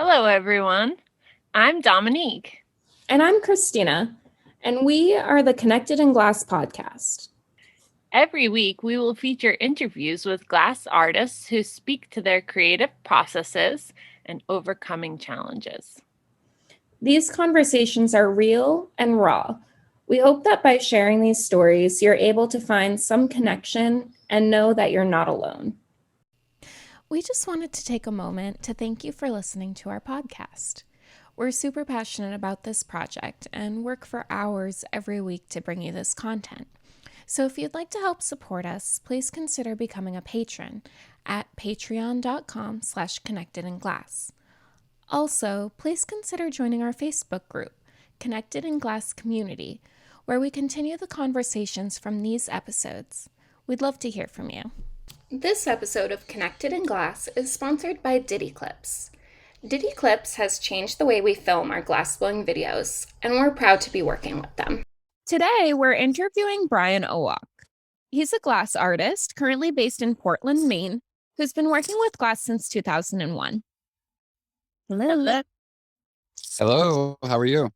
Hello, everyone. I'm Dominique. And I'm Christina, and we are the Connected in Glass podcast. Every week, we will feature interviews with glass artists who speak to their creative processes and overcoming challenges. These conversations are real and raw. We hope that by sharing these stories, you're able to find some connection and know that you're not alone. We just wanted to take a moment to thank you for listening to our podcast. We're super passionate about this project and work for hours every week to bring you this content. So if you'd like to help support us, please consider becoming a patron at patreon.com/connectedinglass. Also, please consider joining our Facebook group, Connected in Glass Community, where we continue the conversations from these episodes. We'd love to hear from you. This episode of Connected in Glass is sponsored by Diddy Clips. Diddy Clips has changed the way we film our glassblowing videos, and we're proud to be working with them. Today, we're interviewing Brian Owoc. He's a glass artist currently based in Portland, Maine, who's been working with glass since 2001. Hello. Hello, how are you?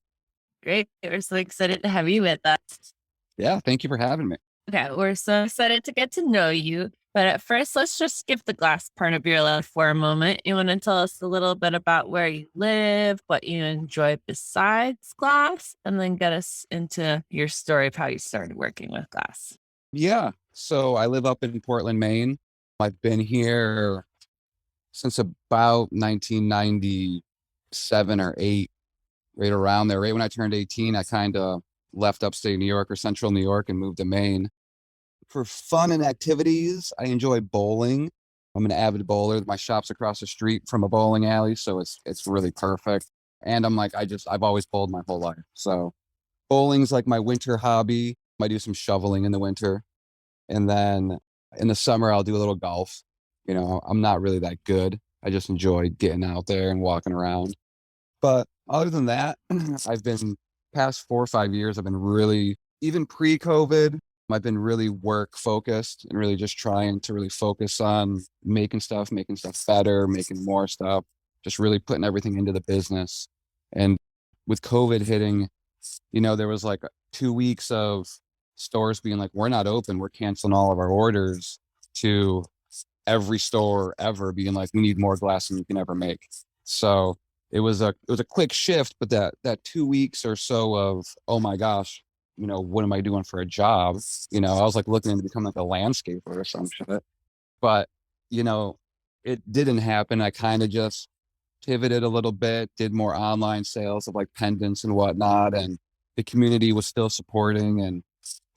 Great. We're so excited to have you with us. Yeah, thank you for having me. Okay, we're so excited to get to know you. But at first, let's just skip the glass part of your life for a moment. You want to tell us a little bit about where you live, what you enjoy besides glass, and then get us into your story of how you started working with glass. Yeah, so I live up in Portland, Maine. I've been here since about 1997 or 8, right around there. Right when I turned 18, I kind of left upstate New York or central New York and moved to Maine. For fun and activities, I enjoy bowling. I'm an avid bowler. My shop's across the street from a bowling alley, so it's really perfect. And I've always bowled my whole life. So bowling's like my winter hobby. I do some shoveling in the winter. And then in the summer, I'll do a little golf. I'm not really that good. I just enjoy getting out there and walking around. But other than that, past 4 or 5 years, I've been really, even pre-COVID, I've been really work focused and really just trying to really focus on making stuff better, making more stuff, just really putting everything into the business. And with COVID hitting, there was like 2 weeks of stores being like, we're not open, we're canceling all of our orders, to every store ever being like, we need more glass than you can ever make. So it was a quick shift, but that 2 weeks or so of, oh my gosh, what am I doing for a job? I was like looking to become like a landscaper or some shit. But, it didn't happen. I kind of just pivoted a little bit, did more online sales of like pendants and whatnot. And the community was still supporting and,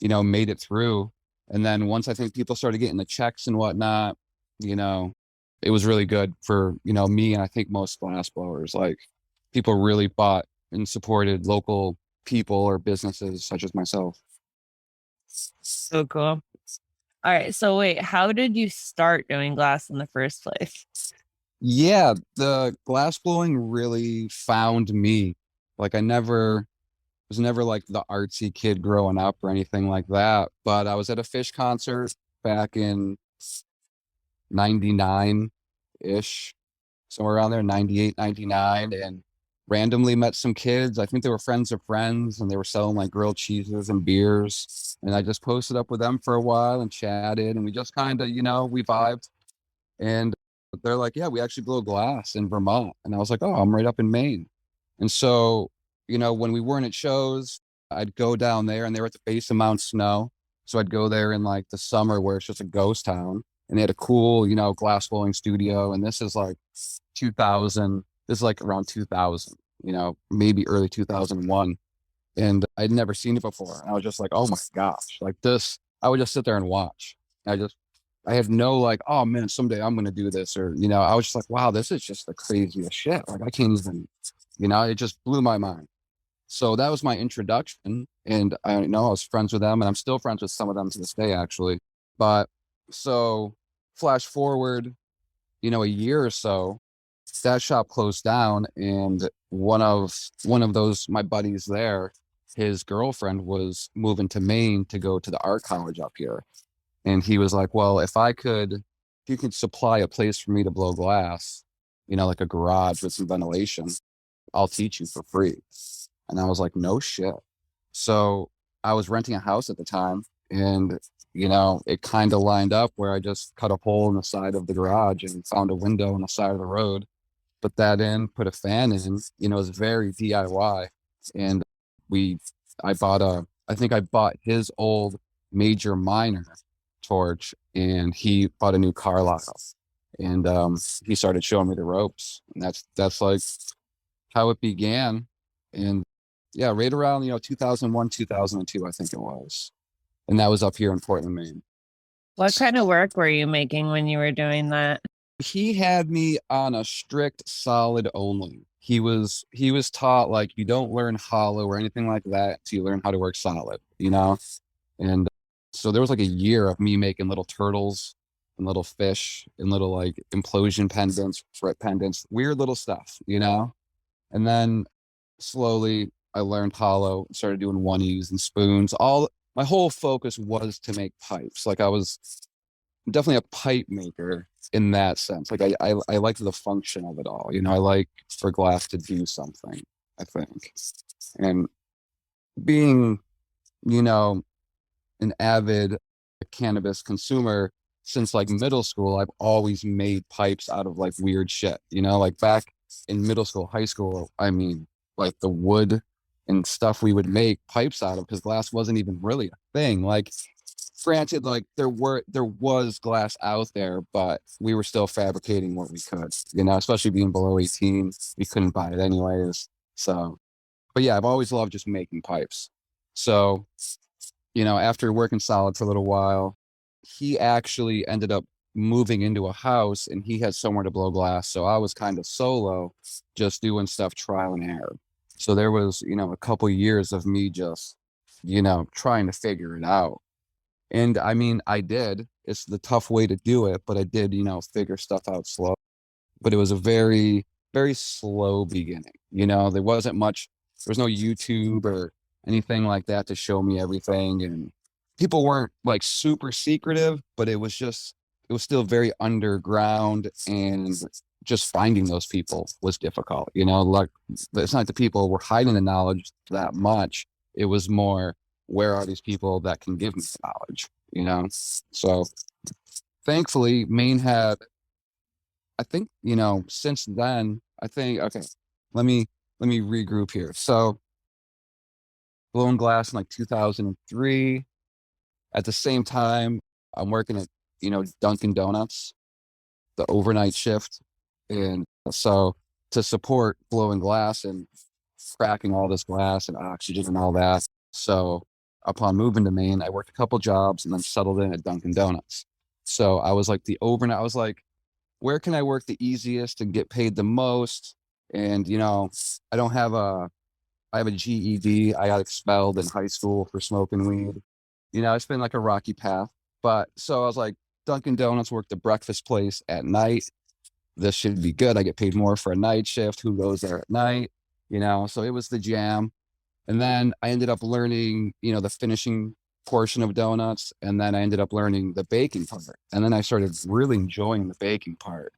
made it through. And then once I think people started getting the checks and whatnot, it was really good for, me. And I think most glass blowers, like people really bought and supported local people or businesses such as myself. So cool. All right. So wait, how did you start doing glass in the first place? Yeah, the glass blowing really found me. Like I was never like the artsy kid growing up or anything like that. But I was at a Fish concert back in 99-ish, somewhere around there, 98, 99, and randomly met some kids. I think they were friends of friends, and they were selling like grilled cheeses and beers. And I just posted up with them for a while and chatted, and we just kind of, we vibed. And they're like, yeah, we actually blow glass in Vermont. And I was like, oh, I'm right up in Maine. And so, when we weren't at shows, I'd go down there, and they were at the base of Mount Snow. So I'd go there in like the summer where it's just a ghost town. And they had a cool, glass blowing studio. And this is like 2000. This is like around 2000, maybe early 2001. And I'd never seen it before. And I was just like, oh my gosh, like this, I would just sit there and watch. I had no like, oh man, someday I'm going to do this. Or, I was just like, wow, this is just the craziest shit. Like I can't even, it just blew my mind. So that was my introduction. And I was friends with them, and I'm still friends with some of them to this day, actually. But so flash forward, a year or so, that shop closed down, and one of those, my buddies there, his girlfriend was moving to Maine to go to the art college up here. And he was like, well, if you could supply a place for me to blow glass, like a garage with some ventilation. I'll teach you for free. And I was like, no shit. So I was renting a house at the time, and it kind of lined up where I just cut a hole in the side of the garage and found a window on the side of the road, put that in, put a fan in. It was very DIY. And we, I think I bought his old Major Minor torch, and he bought a new Carlisle. And he started showing me the ropes, and that's like how it began. And yeah, right around 2001, 2002, I think it was, and that was up here in Portland, Maine. What kind of work were you making when you were doing that? He had me on a strict solid only. He was taught, like, you don't learn hollow or anything like that till you learn how to work solid, and so there was like a year of me making little turtles and little fish and little like implosion pendants, fret pendants, weird little stuff, and then slowly I learned hollow, started doing one-use and spoons. My whole focus was to make pipes. Like, I was definitely a pipe maker in that sense. Like, I liked the function of it all. I like for glass to do something, I think. And being, an avid cannabis consumer since like middle school, I've always made pipes out of like weird shit, like back in middle school, high school. I mean, like the wood and stuff we would make pipes out of, because glass wasn't even really a thing. Like, granted, like there was glass out there, but we were still fabricating what we could, especially being below 18, we couldn't buy it anyways. So, but yeah, I've always loved just making pipes. So, after working solid for a little while, he actually ended up moving into a house, and he had somewhere to blow glass. So I was kind of solo, just doing stuff trial and error. So there was, a couple years of me just, trying to figure it out. And I mean, I did. It's the tough way to do it, but I did, figure stuff out slow. But it was a very, very slow beginning. There wasn't much, there was no YouTube or anything like that to show me everything. And people weren't like super secretive, but it was still very underground, and just finding those people was difficult. Like, it's not that people were hiding the knowledge that much. It was more, where are these people that can give me the knowledge, So thankfully, Maine had, I think, since then, okay, let me regroup here. So blowing glass in like 2003. At the same time, I'm working at, Dunkin' Donuts, the overnight shift. And so to support blowing glass and cracking all this glass and oxygen and all that. So upon moving to Maine, I worked a couple jobs and then settled in at Dunkin' Donuts. So I was like I was like, where can I work the easiest and get paid the most? And, I have a GED. I got expelled in high school for smoking weed. It's been like a rocky path. But so I was like, Dunkin' Donuts, worked the breakfast place at night. This should be good. I get paid more for a night shift. Who goes there at night? So it was the jam. And then I ended up learning, the finishing portion of donuts. And then I ended up learning the baking part. And then I started really enjoying the baking part.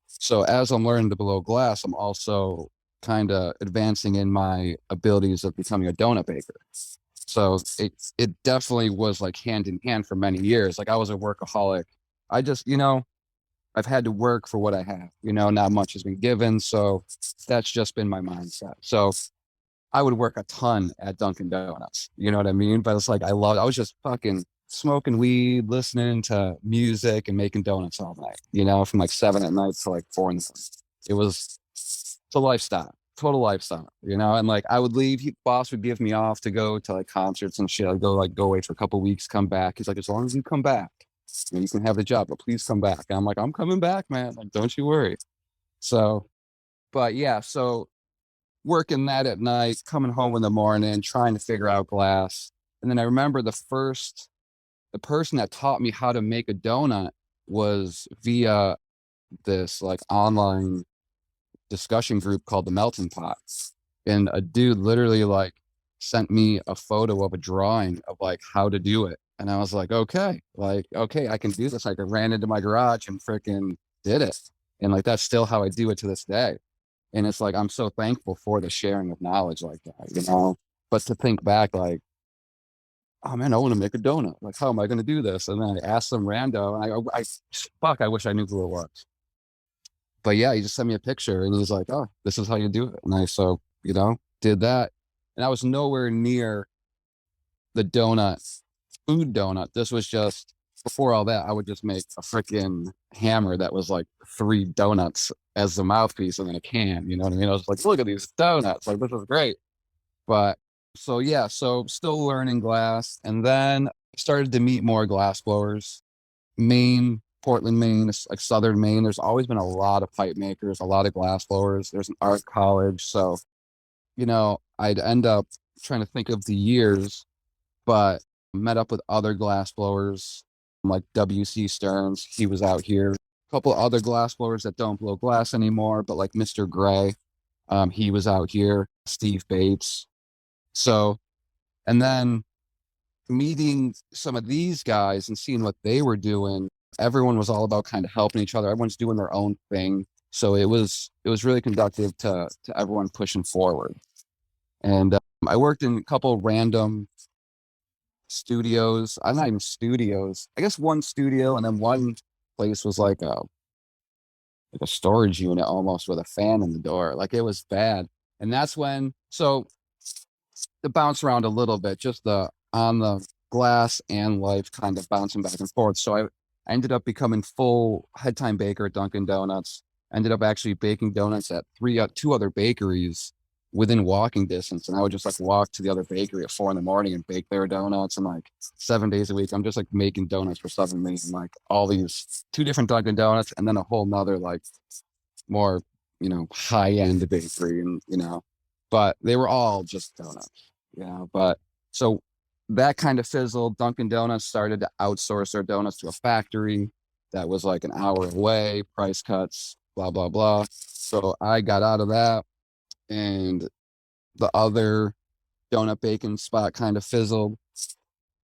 So as I'm learning to blow glass, I'm also kind of advancing in my abilities of becoming a donut baker. So it definitely was like hand in hand for many years. Like, I was a workaholic. I just, I've had to work for what I have, not much has been given. So that's just been my mindset. So I would work a ton at Dunkin' Donuts, you know what I mean? But it's like, I was just fucking smoking weed, listening to music and making donuts all night, from like 7 at night to like 4 in the morning. It's a lifestyle, total lifestyle, and like I would leave, boss would give me off to go to like concerts and shit. I'd go away for a couple of weeks, come back. He's like, as long as you come back, you can have the job, but please come back. And I'm like, I'm coming back, man. Like, don't you worry. So, but yeah, so working that at night, coming home in the morning, trying to figure out glass. And then I remember the person that taught me how to make a donut was via this like online discussion group called the Melting Pot. And a dude literally like sent me a photo of a drawing of like how to do it. And I was like, okay, I can do this. Like, I ran into my garage and freaking did it. And like, that's still how I do it to this day. And it's like, I'm so thankful for the sharing of knowledge like that, you know? But to think back, like, oh man, I want to make a donut. Like, how am I going to do this? And then I asked some rando, and I wish I knew who it was. But yeah, he just sent me a picture, and he's like, oh, this is how you do it. And so, you know, did that. And I was nowhere near the food donut. This was just, before all that, I would just make a freaking hammer that was like 3 donuts as the mouthpiece and then a can, you know what I mean? I was like, look at these donuts. Like, this is great. But so yeah, so still learning glass. And then I started to meet more glass blowers. Maine, Portland, Maine, like Southern Maine. There's always been a lot of pipe makers, a lot of glass blowers. There's an art college. So, you know, I'd end up trying to think of the years, but met up with other glass blowers like W.C. Stearns. He was out here. A couple of other glass blowers that don't blow glass anymore, but like Mr. Gray, he was out here. Steve Bates. So, and then meeting some of these guys and seeing what they were doing, everyone was all about kind of helping each other. Everyone's doing their own thing. So it was really conducive to everyone pushing forward. And I worked in a couple random studios. I'm not even studios. I guess one studio, and then one place was like a storage unit almost with a fan in the door. Like, it was bad. And that's when, so to bounce around a little bit, just on the glass and life kind of bouncing back and forth. So I ended up becoming full head time baker at Dunkin' Donuts. Ended up actually baking donuts at 2 other bakeries within walking distance. And I would just like walk to the other bakery at 4 a.m. and bake their donuts. And like 7 days a week, I'm just like making donuts for 7 days. And like all these 2 different Dunkin' Donuts, and then a whole nother like more, you know, high end bakery, and, you know, but they were all just donuts, you know. But so that kind of fizzled. Dunkin' Donuts started to outsource their donuts to a factory that was like an hour away, price cuts, blah, blah, blah. So I got out of that, and the other donut baking spot kind of fizzled.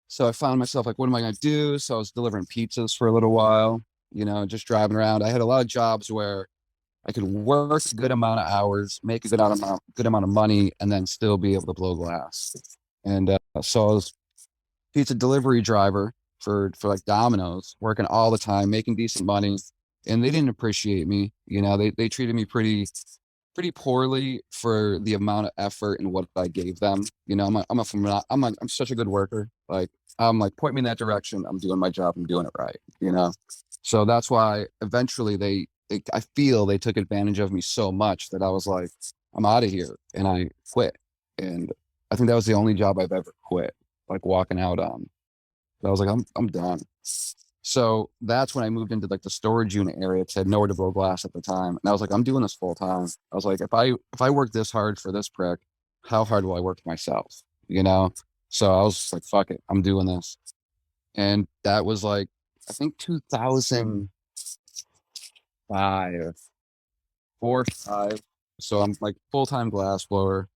So I found myself like, what am I going to do? So I was delivering pizzas for a little while, you know, just driving around. I had a lot of jobs where I could work a good amount of hours, make a good amount of money, and then still be able to blow glass. And so I was pizza delivery driver for like Domino's, working all the time, making decent money, and they didn't appreciate me. You know, they treated me pretty poorly for the amount of effort and what I gave them. You know, I'm such a good worker. Like, I'm like, point me in that direction. I'm doing my job. I'm doing it right. You know, so that's why eventually I feel they took advantage of me so much that I was like, I'm out of here, and I quit. And I think that was the only job I've ever quit, like walking out on. I was like, I'm done. So that's when I moved into like the storage unit area, because I had nowhere to blow glass at the time. And I was like, I'm doing this full time. I was like, if I work this hard for this prick, how hard will I work for myself? You know? So I was just like, fuck it, I'm doing this. And that was like, I think 2005, 4 or 5. So I'm like full-time glass blower,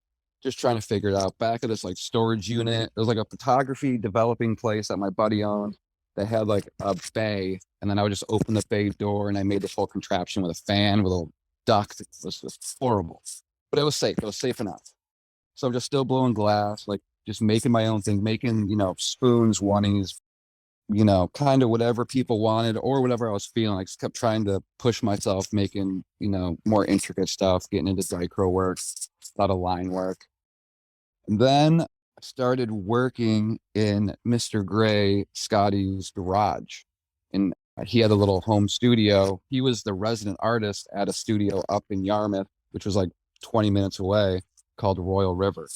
just trying to figure it out. Back at this like storage unit, there was like a photography developing place that my buddy owned. They had like a bay, and then I would just open the bay door, and I made this whole contraption with a fan, with a little duct. It was just horrible, but it was safe. It was safe enough. So I'm just still blowing glass, like just making my own thing, making, you know, spoons, oneies, you know, kind of whatever people wanted or whatever I was feeling. I just kept trying to push myself, making, you know, more intricate stuff, getting into dichro work, a lot of line work. And then I started working in Mr. Gray, Scotty's garage. And he had a little home studio. He was the resident artist at a studio up in Yarmouth, which was like 20 minutes away, called Royal River.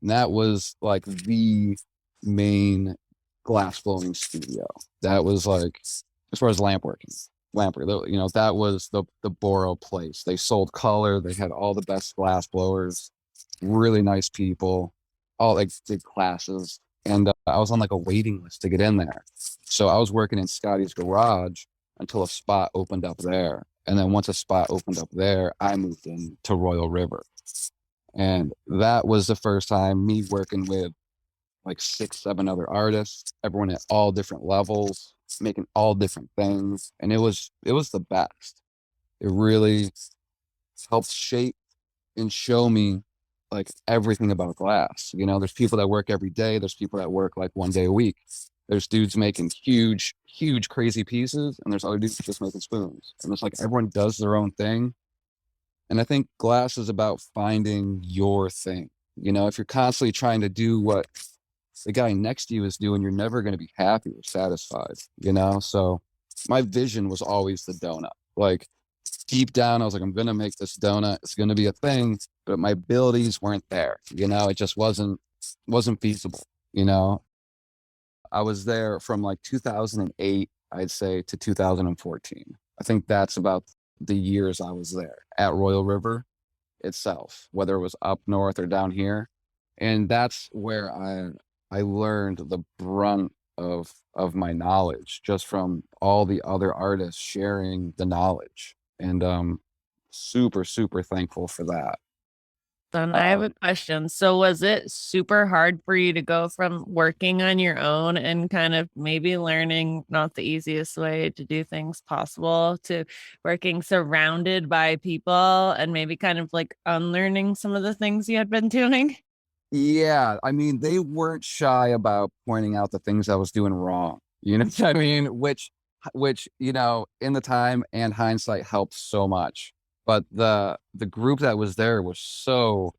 And that was like the main glass blowing studio. That was like, as far as lamp working, you know, that was the Borough place. They sold color. They had all the best glass blowers, really nice people, all like big classes. And I was on like a waiting list to get in there. So I was working in Scotty's garage until a spot opened up there. And then once a spot opened up there, I moved in to Royal River. And that was the first time me working with like 6, 7 other artists, everyone at all different levels, making all different things. And it was the best. It really helped shape and show me like everything about glass. You know, there's people that work every day. There's people that work like 1 day a week. There's dudes making huge, huge, crazy pieces, and there's other dudes just making spoons. And it's like everyone does their own thing. And I think glass is about finding your thing. You know, if you're constantly trying to do what the guy next to you is doing, you're never going to be happy or satisfied, you know? So my vision was always the donut. Like deep down, I was like, I'm going to make this donut. It's going to be a thing, but my abilities weren't there. You know, it just wasn't feasible. You know, I was there from like 2008, I'd say, to 2014. I think that's about the years I was there at Royal River itself, whether it was up north or down here. And that's where I learned the brunt of my knowledge, just from all the other artists sharing the knowledge. And super, super thankful for that. Then I have a question. So was it super hard for you to go from working on your own and kind of maybe learning not the easiest way to do things possible to working surrounded by people and maybe kind of like unlearning some of the things you had been doing? Yeah, I mean, they weren't shy about pointing out the things I was doing wrong. You know what I mean? Which, you know, in the time and hindsight helped so much. But the group that was there was so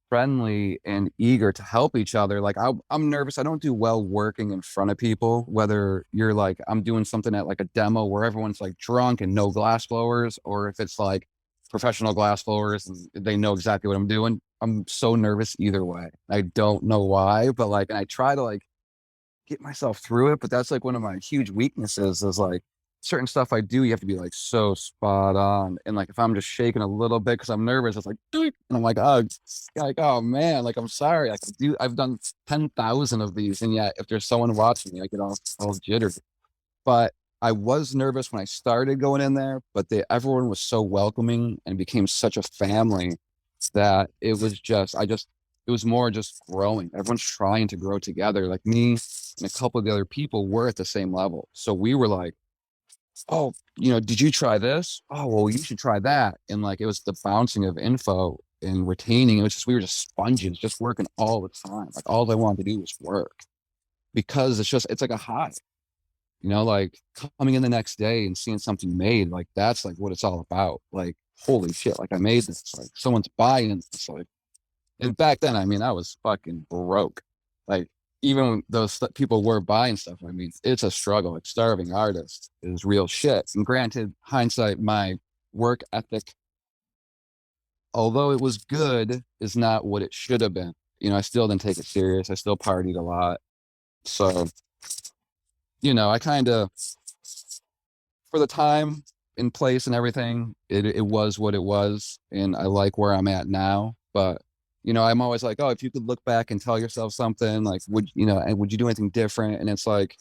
friendly and eager to help each other. Like I'm nervous. I don't do well working in front of people, whether you're like, I'm doing something at like a demo where everyone's like drunk and no glass blowers, or if it's like professional glass blowers and they know exactly what I'm doing. I'm so nervous either way. I don't know why, but like, and I try to like get myself through it, but that's like one of my huge weaknesses is like certain stuff I do, you have to be like so spot on. And like if I'm just shaking a little bit because I'm nervous, it's like, "Doink," and I'm like, oh man, like I'm sorry. I've done 10,000 of these, and yet if there's someone watching me, I get all jittery. But I was nervous when I started going in there, but everyone was so welcoming and became such a family that it was more just growing. Everyone's trying to grow together. Like me and a couple of the other people were at the same level. So we were like, oh, you know, did you try this? Oh, well, you should try that. And like, it was the bouncing of info and retaining. It was just, we were just sponges, just working all the time. Like all I wanted to do was work because it's like a high, you know, like coming in the next day and seeing something made, like that's like what it's all about. Like, holy shit, like I made this, like someone's buying this, like, and back then, I mean, I was fucking broke. Like, even when those people were buying stuff, I mean, it's a struggle. Like, starving artist is real shit. And granted, hindsight, my work ethic, although it was good, is not what it should have been. You know, I still didn't take it serious. I still partied a lot. So, you know, I kind of, for the time and place and everything, it was what it was. And I like where I'm at now. But you know, I'm always like, oh, if you could look back and tell yourself something, like, would you do anything different? And it's like,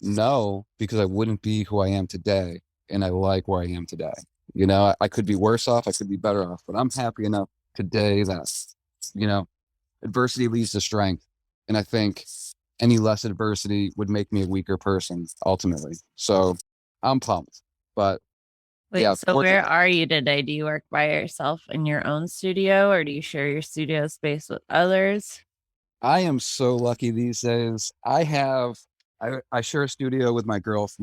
no, because I wouldn't be who I am today. And I like where I am today. You know, I could be worse off, I could be better off, but I'm happy enough today that, you know, adversity leads to strength. And I think any less adversity would make me a weaker person ultimately. So I'm pumped. But Wait, yeah, so where are you today? Do you work by yourself in your own studio or do you share your studio space with others? I am so lucky these days. I share a studio with my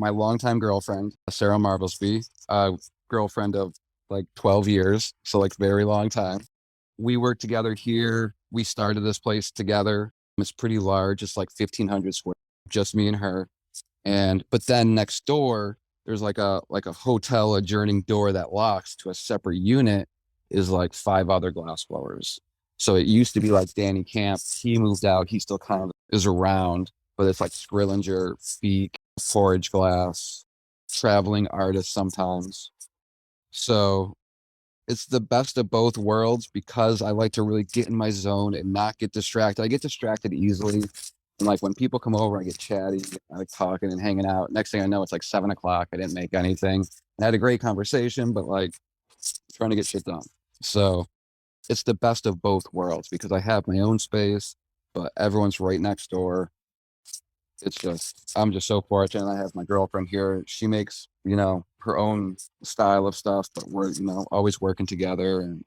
longtime girlfriend, Sarah Marblesby, girlfriend of like 12 years. So like very long time. We work together here. We started this place together. It's pretty large. It's like 1,500 square, just me and her. But then next door, there's like a hotel adjourning door that locks to a separate unit is like 5 other glass blowers. So it used to be like Danny Camp. He moved out. He still kind of is around, but it's like Skrillinger, Feek, Forage Glass, traveling artists sometimes. So it's the best of both worlds because I like to really get in my zone and not get distracted. I get distracted easily. And like when people come over, I get chatty, I like talking and hanging out. Next thing I know, it's like 7 o'clock. I didn't make anything. I had a great conversation, but like trying to get shit done. So it's the best of both worlds because I have my own space, but everyone's right next door. I'm just so fortunate. I have my girlfriend here. She makes, you know, her own style of stuff, but we're, always working together. And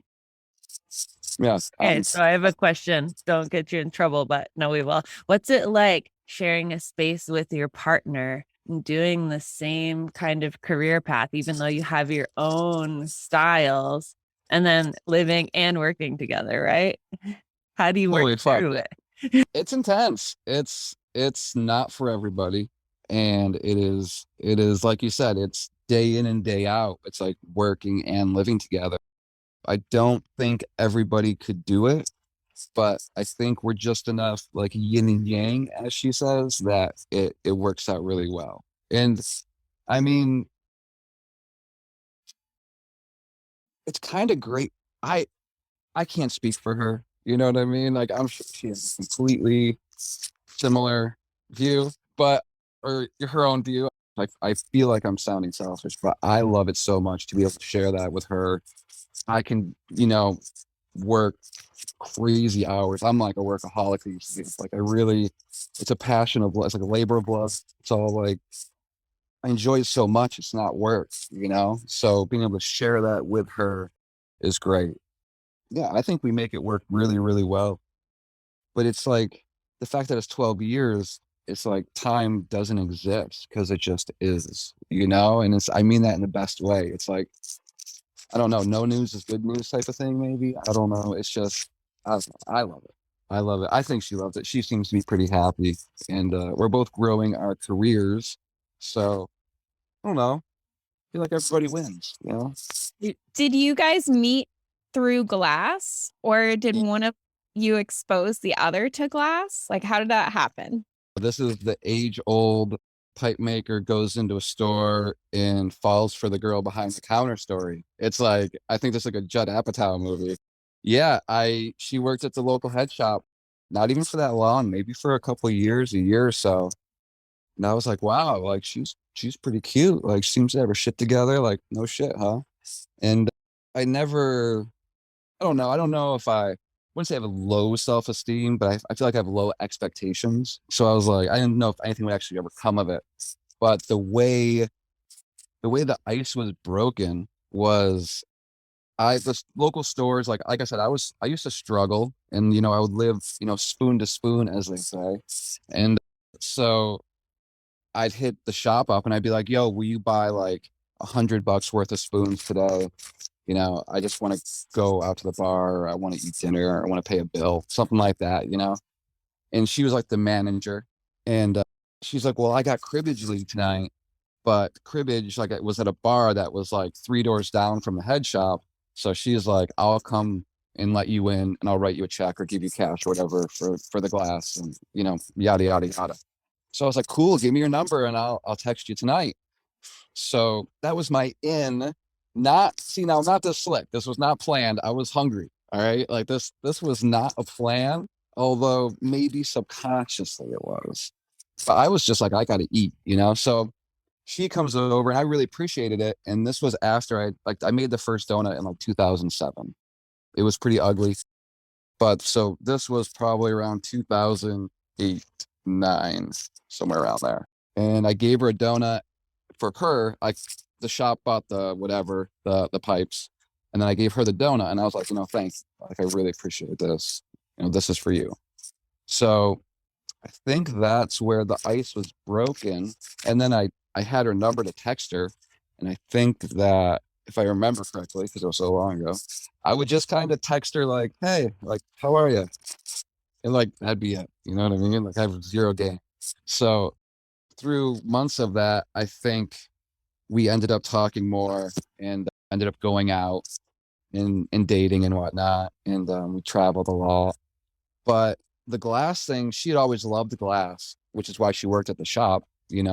yeah. Okay, so I have a question. Don't get you in trouble, but no, we will. What's it like sharing a space with your partner and doing the same kind of career path, even though you have your own styles, and then living and working together, right? How do you Holy work fuck. through it? It's intense. It's not for everybody. And it is like you said, it's day in and day out. It's like working and living together. I don't think everybody could do it, but I think we're just enough like yin and yang, as she says, that it works out really well. And I mean, it's kind of great. I can't speak for her. You know what I mean? Like, I'm sure she has a completely similar view, but or her own view. Like, I feel like I'm sounding selfish, but I love it so much to be able to share that with her. I can, work crazy hours. I'm like a workaholic these days. Like, it's a passion of, it's like a labor of love. It's all like, I enjoy it so much. It's not work, So being able to share that with her is great. Yeah, I think we make it work really, really well. But it's like the fact that it's 12 years, it's like time doesn't exist because it just is, And I mean that in the best way. It's like, I don't know, no news is good news type of thing, maybe. I don't know. It's just, I love it. I love it. I think she loves it. She seems to be pretty happy. And we're both growing our careers. So, I don't know. I feel like everybody wins. Did you guys meet through Glass, or did one of you expose the other to Glass? Like, how did that happen? This is the age-old pipe maker goes into a store and falls for the girl behind the counter story. It's like, I think this is like a Judd Apatow movie. Yeah, she worked at the local head shop, not even for that long, maybe for a couple of years, a year or so. And I was like, wow, like she's pretty cute. Like, she seems to have her shit together. Like, no shit, huh? And I never, I don't know. I don't know if I wouldn't say I have a low self-esteem, but I feel like I have low expectations. So I was like, I didn't know if anything would actually ever come of it. But the way the ice was broken was the local stores, like I said, I used to struggle, and I would live, spoon to spoon, as they say. And so I'd hit the shop up and I'd be like, yo, will you buy like $100 worth of spoons today? I just want to go out to the bar. I want to eat dinner. I want to pay a bill, something like that. And she was like the manager. And she's like, well, I got cribbage league tonight, but cribbage, like, it was at a bar that was like 3 doors down from the head shop. So she's like, I'll come and let you in and I'll write you a check or give you cash or whatever for the glass and, yada, yada, yada. So I was like, cool, give me your number and I'll text you tonight. So that was my in. Not this slick. This was not planned. I was hungry. All right. Like, this was not a plan, although maybe subconsciously it was. But I was just like, I gotta eat, So she comes over and I really appreciated it. And this was after I made the first donut in like 2007. It was pretty ugly. But so this was probably around 2008, 9, somewhere around there. And I gave her a donut for her. The shop bought the pipes, and then I gave her the donut, and I was like, thanks. Like, I really appreciate this. This is for you. So I think that's where the ice was broken. And then I had her number to text her. And I think that, if I remember correctly, because it was so long ago, I would just kind of text her like, hey, like, how are you? And like, that'd be it. You know what I mean? Like, I have zero game. So through months of that, I think we ended up talking more and ended up going out and dating and whatnot. And we traveled a lot. But the glass thing, she had always loved the glass, which is why she worked at the shop.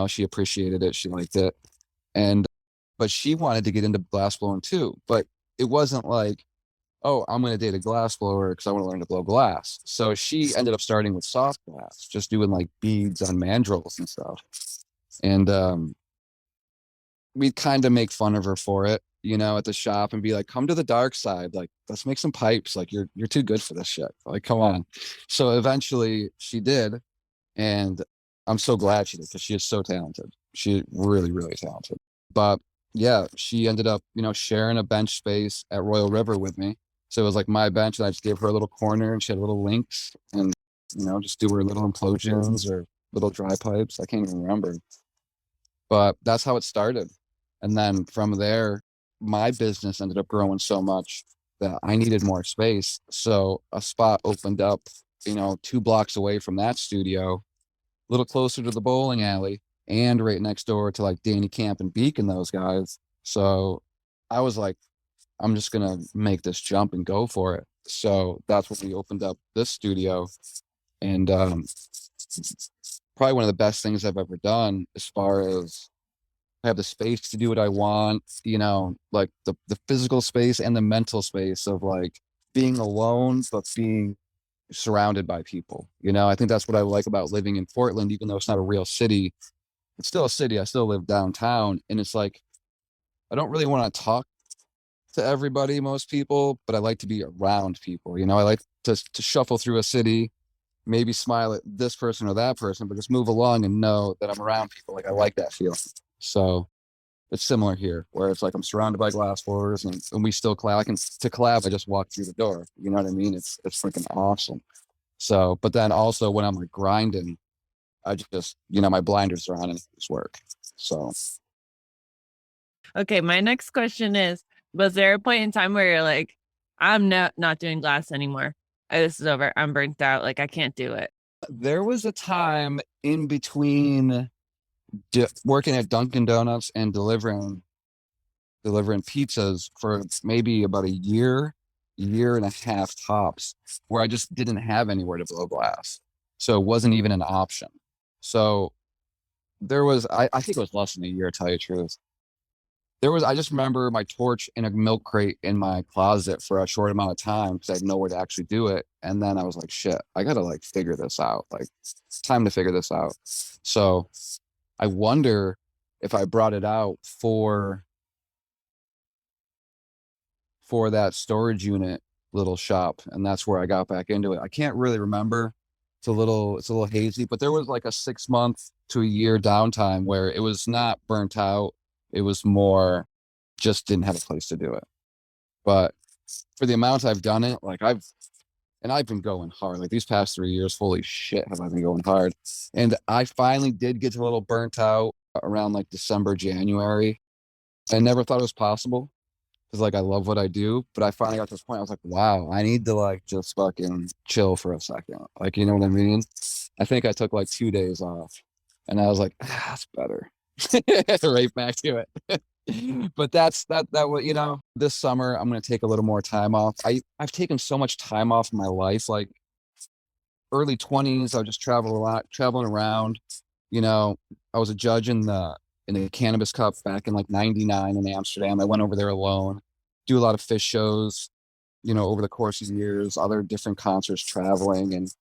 She appreciated it. She liked it. But she wanted to get into glass blowing too. But it wasn't like, oh, I'm going to date a glass blower because I want to learn to blow glass. So she ended up starting with soft glass, just doing like beads on mandrels and stuff. And we'd kind of make fun of her for it, at the shop and be like, come to the dark side. Like, let's make some pipes. Like, you're too good for this shit. Like, come on. So eventually she did. And I'm so glad she did, because she is so talented. She's really, really talented. But yeah, she ended up, sharing a bench space at Royal River with me. So it was like my bench, and I just gave her a little corner, and she had little links, and just do her little implosions or little dry pipes. I can't even remember, but that's how it started. And then from there, my business ended up growing so much that I needed more space. So a spot opened up, 2 blocks away from that studio, a little closer to the bowling alley, and right next door to like Danny Camp and Beacon, those guys. So I was like, I'm just gonna make this jump and go for it. So that's when we opened up this studio, and probably one of the best things I've ever done as far as I have the space to do what I want, like the physical space and the mental space of like being alone, but being surrounded by people. I think that's what I like about living in Portland, even though it's not a real city. It's still a city. I still live downtown. And it's like, I don't really want to talk to everybody, most people, but I like to be around people. I like to shuffle through a city, maybe smile at this person or that person, but just move along and know that I'm around people. Like I like that feeling. So it's similar here, where it's like I'm surrounded by glass blowers, and we still collab. To collab, I just walk through the door. You know what I mean? It's freaking awesome. So, but then also when I'm like grinding, I just, my blinders are on and it's work. So, Okay, my next question is, was there a point in time where you're like, I'm not doing glass anymore? This is over. I'm burnt out. Like I can't do it. there was a time in between working at Dunkin' Donuts and delivering pizzas for maybe about a year and a half tops, where I just didn't have anywhere to blow glass. So it wasn't even an option. So there was, I think it was less than a year, to tell you the truth. I just remember my torch in a milk crate in my closet for a short amount of time because I had nowhere to actually do it. And then I was like, shit, I gotta like figure this out. Like it's time to figure this out. So I wonder if I brought it out for that storage unit little shop, and that's where I got back into it. I can't really remember. It's a little hazy, but there was like a 6 month to a year downtime where it was not burnt out. It was more just didn't have a place to do it. But for the amount I've done it, like I've been going hard. Like these past 3 years, holy shit, have I been going hard. And I finally did get a little burnt out around like December, January. I never thought it was possible because like I love what I do, but I finally got to this point. I was like, wow, I need to like just fucking chill for a second. Like, you know what I mean? I think I took like 2 days off, and I was like, that's better. Right back to it. But that what this summer I'm gonna take a little more time off. I've taken so much time off in my life. Like early 20s, I would just travel a lot, traveling around. I was a judge in the Cannabis Cup back in like '99 in Amsterdam. I went over there alone, do a lot of fish shows, over the course of years, other different concerts, traveling, and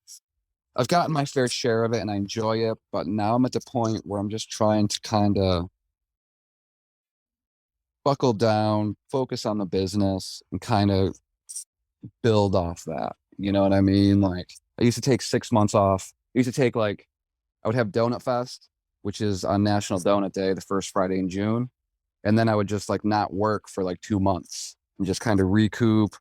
I've gotten my fair share of it and I enjoy it. But now I'm at the point where I'm just trying to kind of buckle down, focus on the business, and kind of build off that. You know what I mean? Like I used to take 6 months off. I used to take like, I would have Donut Fest, which is on National Donut Day, the first Friday in June. And then I would just like not work for like 2 months and just kind of recoup,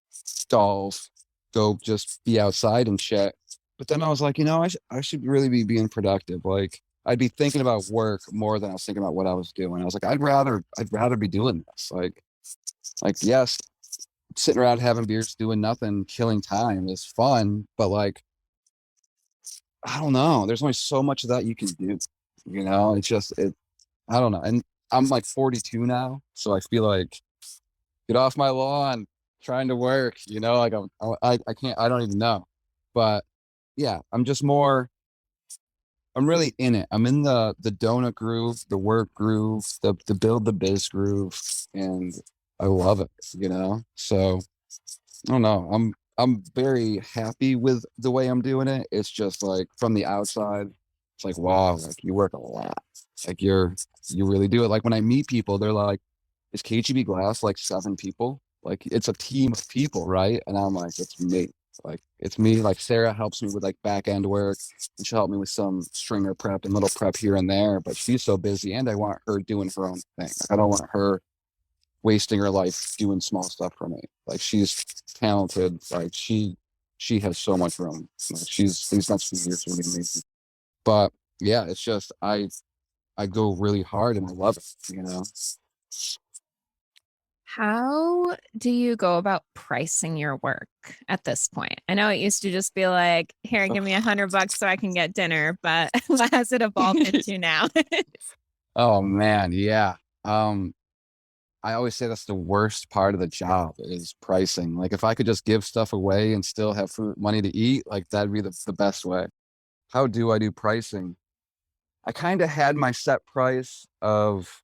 stalls, go just be outside and shit. But then I was like, I should really be being productive. Like I'd be thinking about work more than I was thinking about what I was doing. I was like, I'd rather be doing this. Like, yes, sitting around having beers, doing nothing, killing time is fun. But like, I don't know. There's only so much of that you can do. It's just, I don't know. And I'm like 42 now. So I feel like get off my lawn, trying to work, like I can't, I don't even know. But yeah, I'm really in it. I'm in the donut groove, the work groove, the build the biz groove, and I love it, So I don't know. I'm very happy with the way I'm doing it. It's just like from the outside, it's like, wow, like you work a lot. Like you really do it. Like when I meet people, they're like, is KGB Glass like 7 people? Like it's a team of people, right? And I'm like, it's me. Like it's me, like Sarah helps me with like back end work and she'll help me with some stringer prep and little prep here and there, but she's so busy and I want her doing her own thing. I don't want her wasting her life doing small stuff for me. Like she's talented. Like she has so much room. Like, these next few years are gonna be amazing. But yeah, it's just I go really hard and I love it, you know. How do you go about pricing your work at this point? I know it used to just be like, here, give me $100 so I can get dinner, but what has it evolved into now? Oh man, yeah. I always say that's the worst part of the job is pricing. Like if I could just give stuff away and still have food, money to eat, like that'd be the best way. How do I do pricing? I kind of had my set price of,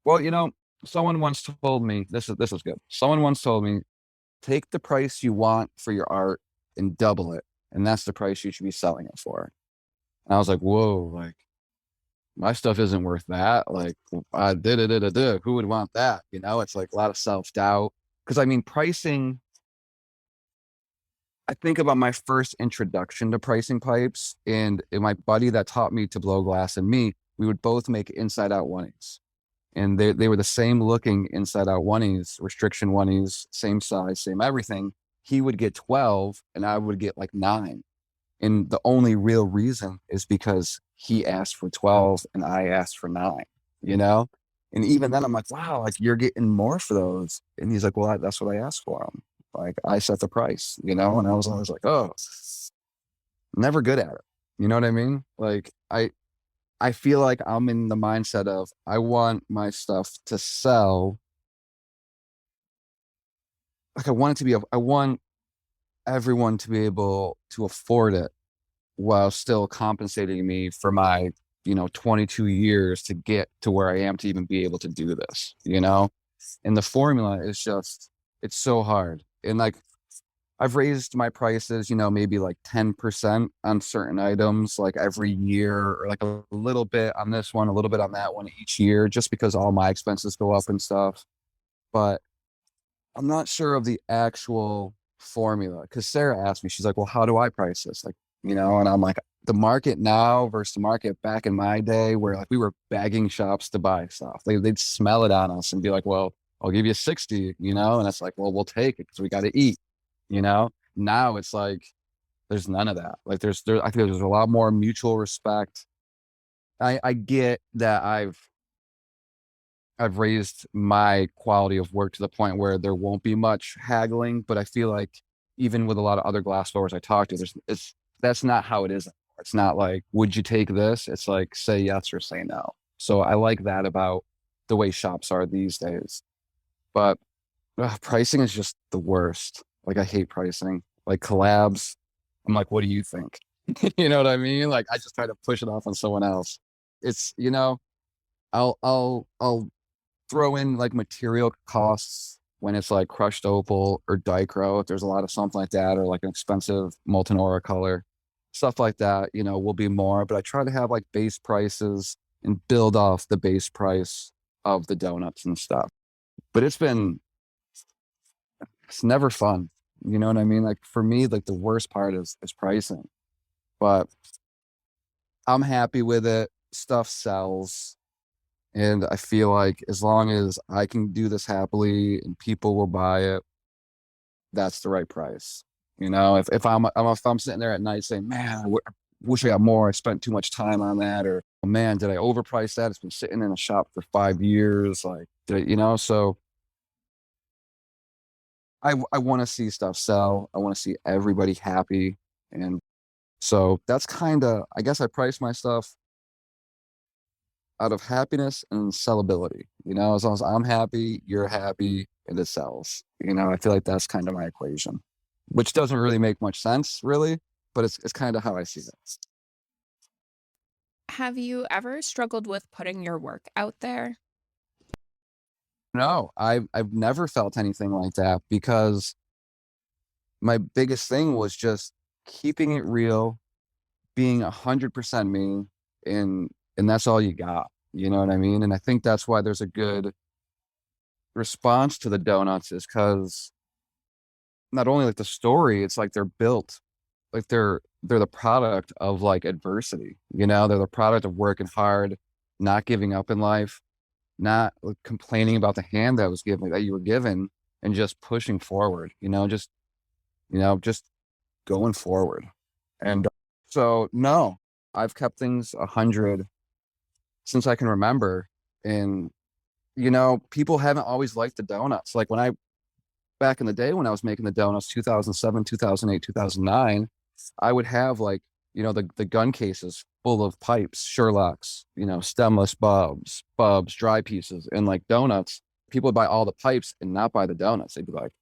well, you know, someone once told me this is good. Someone once told me, take the price you want for your art and double it, and that's the price you should be selling it for. And I was like, whoa, like my stuff isn't worth that. Like, I did it. Who would want that? You know, it's like a lot of self doubt. Because I mean, pricing. I think about my first introduction to pricing pipes, and my buddy that taught me to blow glass and me, we would both make inside out oneies. And they were the same looking inside out oneies, restriction oneies, same size, same everything. He would get 12 and I would get like 9. And the only real reason is because he asked for 12 and I asked for 9, you know? And even then I'm like, wow, like you're getting more for those. And he's like, well, that's what I asked for them. Like I set the price, you know? And I was always like, oh, never good at it. You know what I mean? Like I feel like I'm in the mindset of I want my stuff to sell. Like I want everyone to be able to afford it while still compensating me for my, 22 years to get to where I am to even be able to do this, you know? And the formula is just, it's so hard. And like, I've raised my prices, maybe like 10% on certain items, like every year, or like a little bit on this one, a little bit on that one each year, just because all my expenses go up and stuff. But I'm not sure of the actual formula because Sarah asked me, she's like, well, how do I price this? Like, and I'm like, the market now versus the market back in my day where like we were begging shops to buy stuff. They'd smell it on us and be like, well, I'll give you 60, and it's like, well, we'll take it because we got to eat, Now it's like, there's none of that. Like I think there's a lot more mutual respect. I get that I've raised my quality of work to the point where there won't be much haggling, but I feel like even with a lot of other glassblowers I talk to, that's not how it is. It's not like, would you take this? It's like, say yes or say no. So I like that about the way shops are these days. But pricing is just the worst. Like I hate pricing. Like collabs, I'm like, what do you think? You know what I mean? Like I just try to push it off on someone else. It's, I'll throw in like material costs when it's like crushed opal or dichro, if there's a lot of something like that, or like an expensive molten aura color, stuff like that, will be more. But I try to have like base prices and build off the base price of the donuts and stuff. But it's never fun. You know what I mean? Like for me, like the worst part is pricing. But I'm happy with it. Stuff sells. And I feel like as long as I can do this happily and people will buy it, that's the right price. If I'm sitting there at night saying, man, wish I got more. I spent too much time on that. Or, oh, man, did I overprice that? It's been sitting in a shop for 5 years. Like, so I want to see stuff sell. I want to see everybody happy. And so that's kind of, I guess I price my stuff out of happiness and sellability. As long as I'm happy, you're happy, and it sells. I feel like that's kind of my equation, which doesn't really make much sense, really, but it's kind of how I see it. Have you ever struggled with putting your work out there? No, I've never felt anything like that because my biggest thing was just keeping it real, being 100% me, and that's all you got. You know what I mean? And I think that's why there's a good response to the donuts is because not only like the story, it's like they're built, like they're the product of like adversity, you know, they're the product of working hard, not giving up in life, not like, complaining about the hand that was given, that you were given, and just pushing forward, just going forward. And so, no, I've kept things 100 since I can remember. And, people haven't always liked the donuts. Like back in the day when I was making the donuts, 2007, 2008, 2009, I would have like, the gun cases full of pipes, Sherlocks, stemless bubs, dry pieces, and like donuts. People would buy all the pipes and not buy the donuts. They'd be like,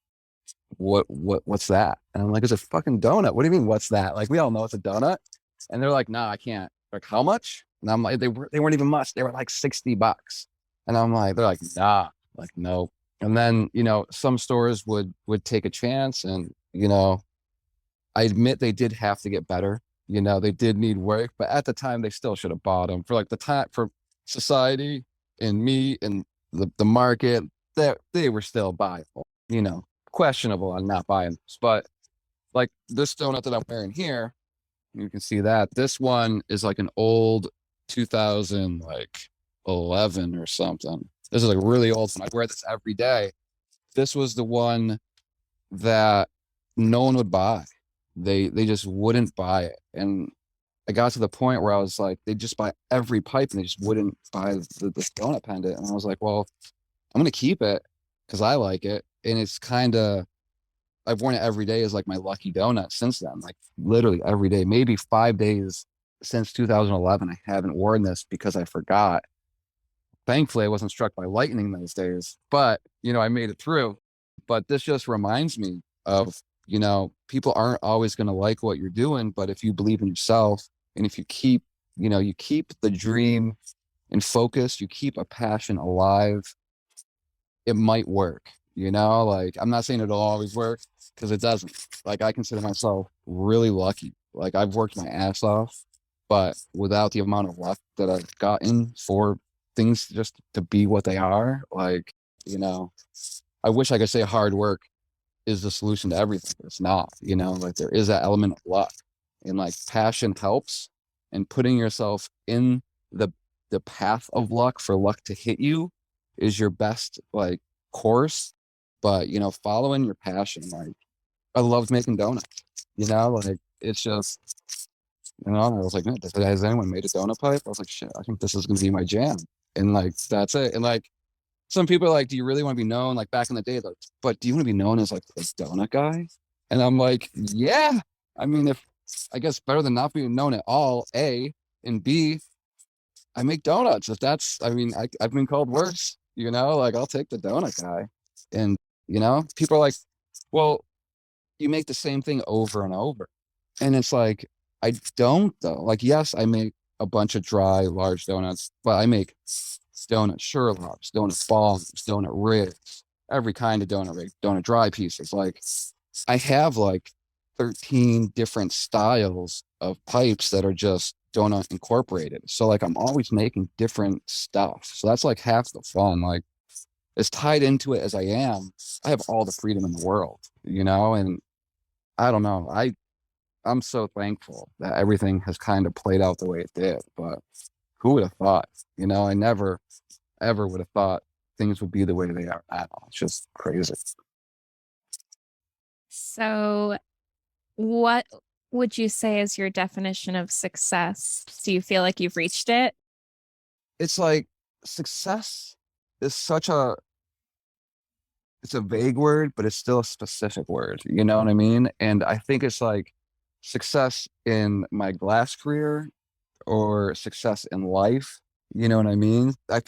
what's that? And I'm like, it's a fucking donut. What do you mean, what's that? Like, we all know it's a donut. And they're like, nah, I can't. Like, how much? And I'm like, they weren't even much. They were like $60. And I'm like, they're like, nah, like, no. And then, some stores would take a chance, and, I admit they did have to get better. They did need work, but at the time they still should have bought them for like the time, for society and me and the market, that they were still buyable, questionable on not buying this. But like this donut that I'm wearing here, you can see that this one is like an old 2011 or something. This is like really old one. I wear this every day. This was the one that no one would buy. They just wouldn't buy it. And I got to the point where I was like, they just buy every pipe and they just wouldn't buy the donut pendant. And I was like, well, I'm going to keep it because I like it. And it's kind of, I've worn it every day as like my lucky donut since then, like literally every day, maybe 5 days since 2011. I haven't worn this because I forgot. Thankfully, I wasn't struck by lightning those days, but, I made it through. But this just reminds me of, people aren't always going to like what you're doing, but if you believe in yourself and if you keep, you keep the dream in focus, you keep a passion alive, it might work, like I'm not saying it'll always work because it doesn't. Like I consider myself really lucky. Like I've worked my ass off, but without the amount of luck that I've gotten for things just to be what they are, like, I wish I could say hard work is the solution to everything. It's not, like there is that element of luck, and like passion helps, and putting yourself in the path of luck for luck to hit you is your best like course. But following your passion, like I loved making donuts, like it's just, I was like, man, has anyone made a donut pipe? I was like, shit, I think this is gonna be my jam. And like that's it. And like some people are like, do you really want to be known? Like back in the day, like, but do you want to be known as like a donut guy? And I'm like, yeah. I mean, if I guess better than not being known at all, A, and B, I make donuts. If that's, I mean, I've been called worse, like I'll take the donut guy. And, people are like, well, you make the same thing over and over. And it's like, I don't though. Like, yes, I make a bunch of dry, large donuts, but I make donut Sherlocks, donut balls, donut rigs, every kind of donut rig, donut dry pieces. Like I have like 13 different styles of pipes that are just donut incorporated. So like I'm always making different stuff. So that's like half the fun. Like as tied into it as I am, I have all the freedom in the world, and I don't know. I'm so thankful that everything has kind of played out the way it did, but who would have thought, I never ever would have thought things would be the way they are at all. It's just crazy. So, what would you say is your definition of success? Do you feel like you've reached it? It's like success is it's a vague word, but it's still a specific word. You know what I mean? And I think it's like success in my glass career or success in life. You know what I mean? I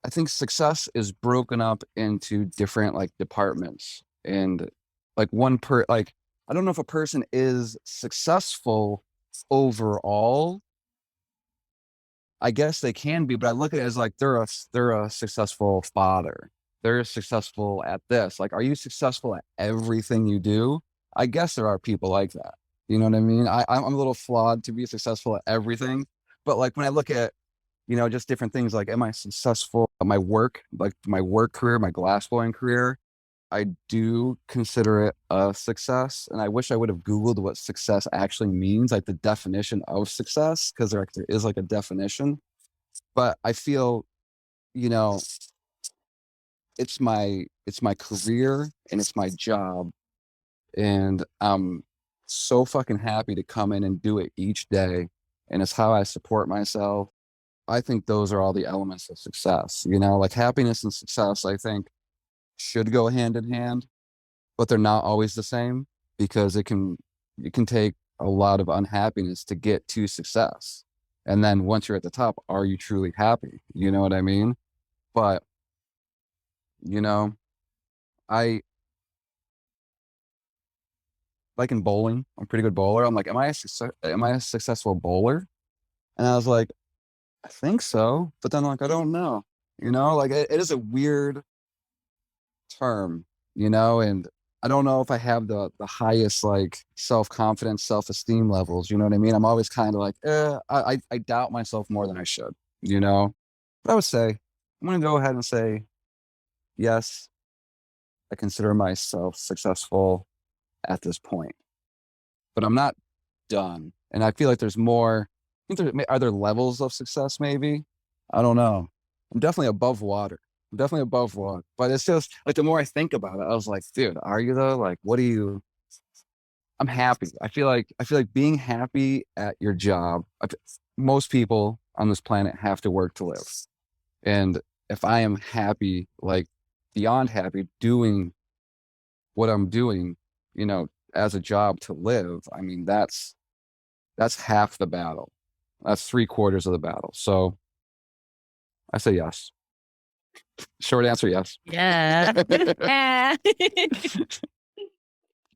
think success is broken up into different like departments, and like I don't know if a person is successful overall. I guess they can be, but I look at it as like they're a successful father. They're successful at this. Like, are you successful at everything you do? I guess there are people like that. You know what I mean? I'm a little flawed to be successful at everything, but like when I look at just different things, like, am I successful at my work, like my work career, my glassblowing career? I do consider it a success, and I wish I would have Googled what success actually means, like the definition of success, because there is like a definition. But I feel, you know, it's my career and it's my job, and I'm so fucking happy to come in and do it each day, and it's how I support myself. I think those are all the elements of success. Like happiness and success, I think should go hand in hand, but they're not always the same because it can take a lot of unhappiness to get to success. And then once you're at the top, are you truly happy? You know what I mean? But you know, I like in bowling, I'm a pretty good bowler. I'm like, am I a successful bowler? And I was like, I think so. But then like I don't know. Like it is a weird term, and I don't know if I have the highest like self-confidence, self-esteem levels. You know what I mean? I'm always kind of like, I doubt myself more than I should, But I would say, I'm gonna go ahead and say, yes, I consider myself successful at this point. But I'm not done. And I feel like there's more. Are there levels of success maybe? I don't know. I'm definitely above water. But it's just like the more I think about it, I was like, dude, are you though? Like, what do you? I'm happy. I feel like being happy at your job. Most people on this planet have to work to live, and if I am happy, like beyond happy, doing what I'm doing, as a job to live, I mean, that's half the battle. That's 3/4 of the battle. So I say yes. Short answer, yes. Yeah. Yeah.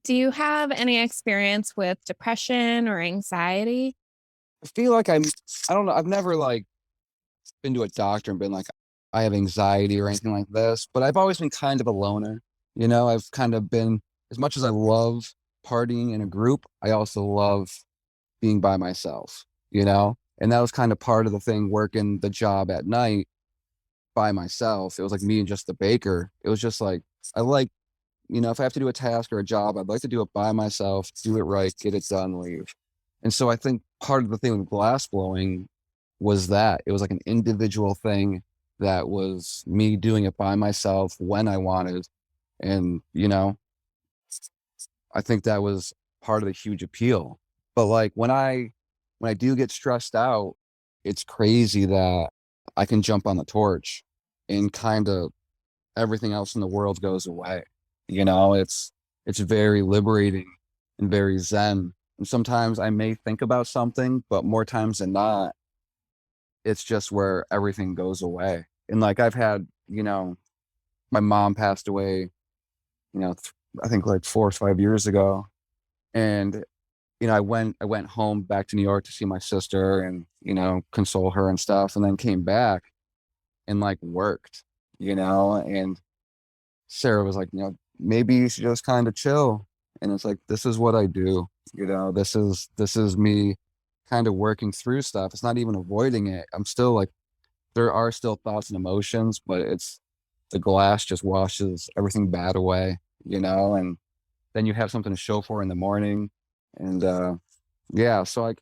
Do you have any experience with depression or anxiety? I feel like I don't know. I've never like been to a doctor and been like, I have anxiety or anything like this, but I've always been kind of a loner. I've kind of been, as much as I love partying in a group, I also love being by myself, and that was kind of part of the thing working the job at night by myself. It was like me and just the baker. It was just like, I like, if I have to do a task or a job, I'd like to do it by myself, do it right, get it done, leave. And so I think part of the thing with glass blowing was that it was like an individual thing that was me doing it by myself when I wanted. And, I think that was part of the huge appeal. But like when I do get stressed out, it's crazy that I can jump on the torch and kind of everything else in the world goes away. It's very liberating and very zen. And sometimes I may think about something, but more times than not, it's just where everything goes away. And like I've had, my mom passed away, I think like 4 or 5 years ago. And I went home back to New York to see my sister and, console her and stuff, and then came back and like worked, and Sarah was like, maybe you should just kind of chill. And it's like, this is what I do, this is me kind of working through stuff. It's not even avoiding it. I'm still like, there are still thoughts and emotions, but it's the glass just washes everything bad away, and then you have something to show for in the morning. And yeah, so like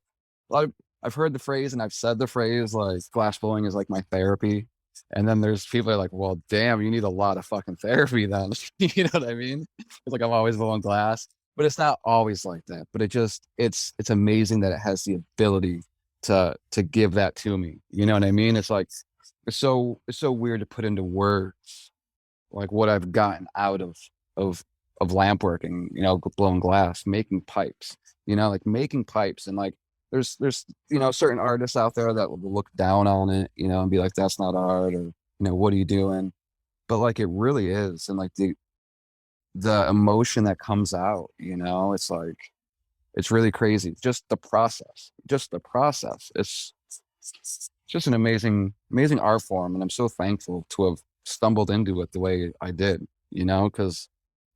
I've heard the phrase and I've said the phrase like glass blowing is like my therapy. And then there's people that are like, well, damn, you need a lot of fucking therapy then. You know what I mean? It's like I'm always blowing glass, but it's not always like that. But it's amazing that it has the ability to give that to me. You know what I mean? It's like it's so weird to put into words like what I've gotten out of lamp working, blowing glass, making pipes, like making pipes. And like there's certain artists out there that will look down on it, and be like, that's not art, or what are you doing? But like it really is. And like the emotion that comes out, it's like it's really crazy. Just the process. It's just an amazing art form, and I'm so thankful to have stumbled into it the way I did, because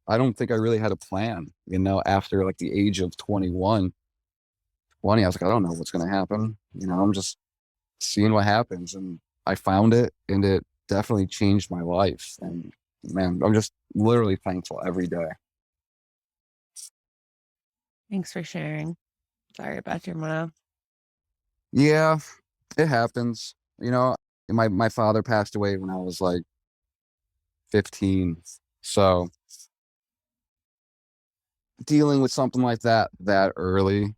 I don't think I really had a plan, after like the age of 21, 20, I was like, I don't know what's going to happen. I'm just seeing what happens. And I found it, and it definitely changed my life. And, man, I'm just literally thankful every day. Thanks for sharing. Sorry about your mom. Yeah, it happens. My father passed away when I was like 15. So dealing with something like that early,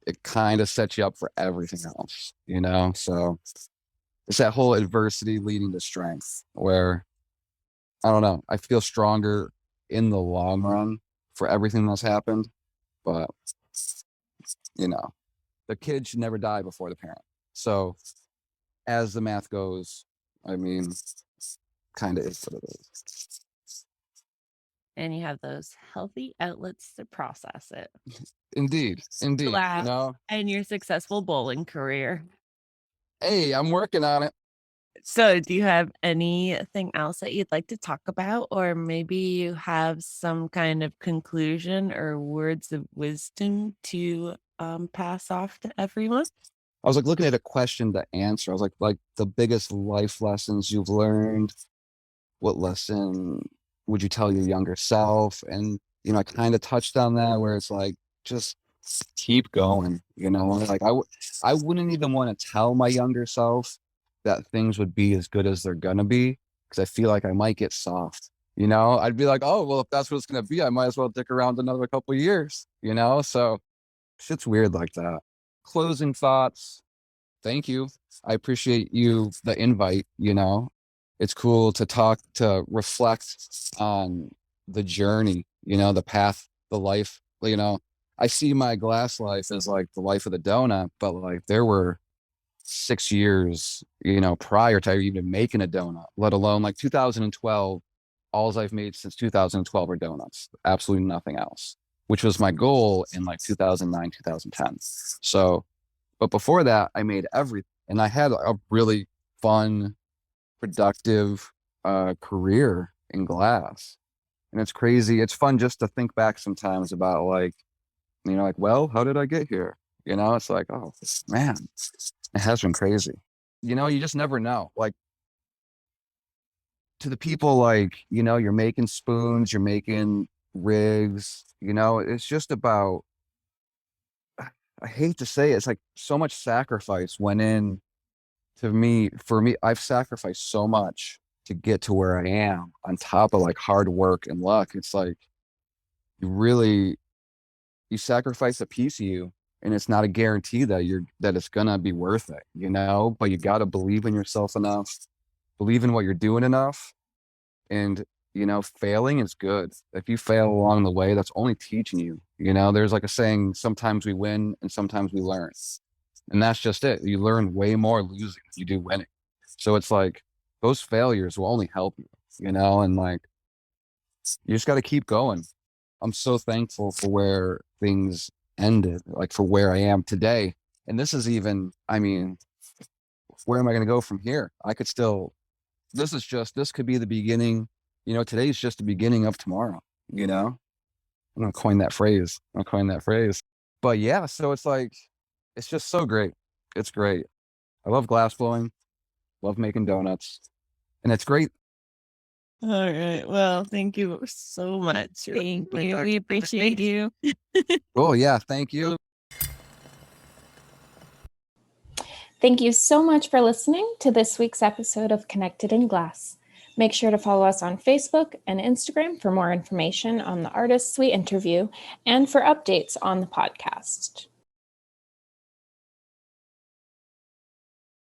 it kind of sets you up for everything else. So it's that whole adversity leading to strength where I don't know, I feel stronger in the long run for everything that's happened. But the kid should never die before the parent. So as the math goes, I mean, kind of is what it is. And you have those healthy outlets to process it. Indeed. Laugh and your successful bowling career. Hey, I'm working on it. So do you have anything else that you'd like to talk about? Or maybe you have some kind of conclusion or words of wisdom to pass off to everyone? I was like looking at a question to answer. I was like the biggest life lessons you've learned. What lesson would you tell your younger self? And I kind of touched on that where it's like just keep going. Like I wouldn't even want to tell my younger self that things would be as good as they're gonna be because I feel like I might get soft. I'd be like, oh well, if that's what it's gonna be, I might as well dick around another couple of years. So shit's weird like that. Closing thoughts. Thank you. I appreciate the invite. It's cool to talk, to reflect on the journey, the path, the life. I see my glass life as like the life of the donut, but like there were 6 years, prior to even making a donut, let alone like 2012. All I've made since 2012 are donuts, absolutely nothing else, which was my goal in like 2009, 2010. So, but before that, I made everything, and I had a really fun, productive career in glass. And it's crazy. It's fun just to think back sometimes about like, well, how did I get here? It's like, oh man, it has been crazy. You just never know. Like to the people like, you're making spoons, you're making rigs, it's just about, I hate to say it, it's like so much sacrifice went in for me, I've sacrificed so much to get to where I am on top of like hard work and luck. It's like you sacrifice a piece of you and it's not a guarantee that it's gonna be worth it, but you gotta believe in yourself enough, believe in what you're doing enough. And failing is good. If you fail along the way, that's only teaching you. There's like a saying, sometimes we win and sometimes we learn. And that's just it. You learn way more losing than you do winning. So it's like those failures will only help you, and like you just got to keep going. I'm so thankful for where things ended, like for where I am today. And this is even, I mean, where am I going to go from here? This could be the beginning. Today's just the beginning of tomorrow, I'm going to coin that phrase. But yeah, so it's like, it's just so great. It's great. I love glass blowing, love making donuts, and it's great. All right. Well, thank you so much. Thank you. We appreciate you. Oh yeah, thank you. Thank you so much for listening to this week's episode of Connected in Glass. Make sure to follow us on Facebook and Instagram for more information on the artists we interview and for updates on the podcast.